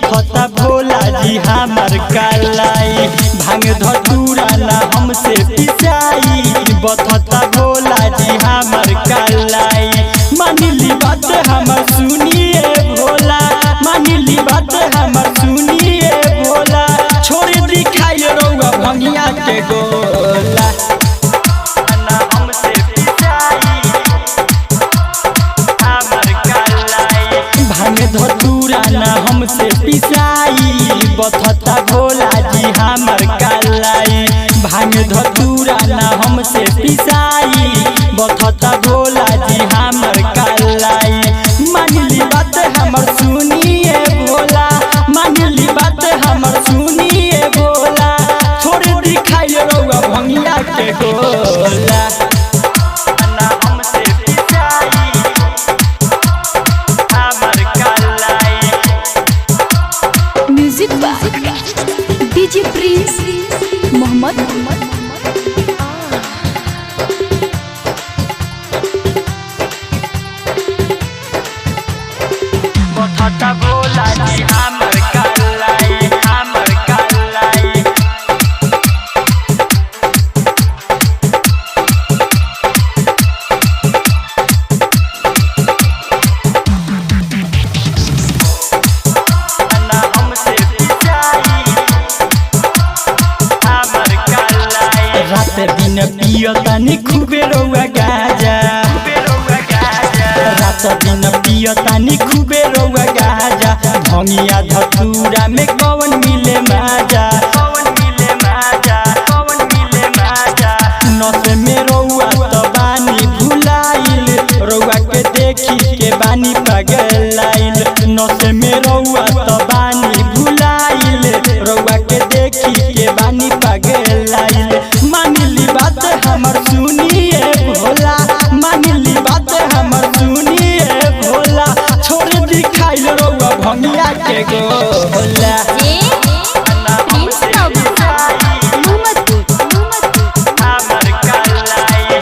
बथता भोला जी हमार कालाई भांग धतूरा ना हमसे पिसाई बथता भोला जी हमार कालाई मानिली बात हमर सुनिए भोला मानिली बात हमर सुनिए भोला छोड़ दी खाई रउआ भंगिया के गोला ना हमसे पिसाई हमार कालाई भांग धतूरा ना हमसे पिसाई बथता भोला जी हमार कालाई भांग धतूरा ना हमसे पिसाई बथता भोला जी हमार कालाई मानिली बात हमर सुनिए भोला मानिली बात हमर सुनिए भोला छोड़ दी खाई रउआ भंगिया के गोला ना हमसे पिसाई हमार कालाई म्यूजिक डीजे प्रिंस मोहम्मद बथता भोला जी हमार कालाई हमार कालाई ना हमसे पिसाई हमार कालाई रात दिन पियतानी खूबे रउआ गाजा रात दिन पियतानी खूबे रउआ गाजा भंगिया धतूरा में कौन मिले माजा नस में रउआ तो बानी भुलाइल रउआ के देखी के बानी पगलाइल नस में रउआ तो बानी भुलाइल रउआ के देखी के बानी पगलाइल मानिली बात हमर सुनिए भोला मानिली बात हमर सुनिए भोला छोड़ दी खाइल रउआ भंगिया के गोला हमार कालाई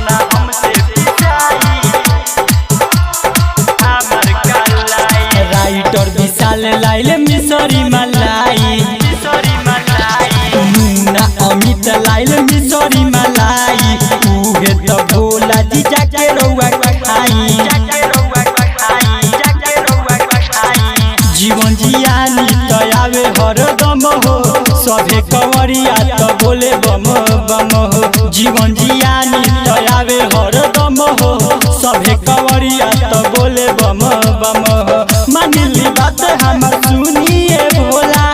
ना हमसे पिसाई हमार कालाई राइटर विशाल लाइल मिसरी मलाई मुन्ना अमित लाइल मिसरी मलाई उहे तो भोला जी जाके रउआ खाई जीवन जियानी तो आवे हरदम हो सभे कंवरिया तो बोले बम बम हो जीवन जियानी तो आवे हरदम हो सभे कंवरिया तो बोले बम बम हो मानिली बात हमर सुनिए भोला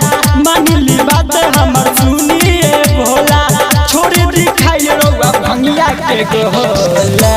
मानिली बात हमर सुनिए भोला छोड़ दी खाई रउआ भंगिया के गोला।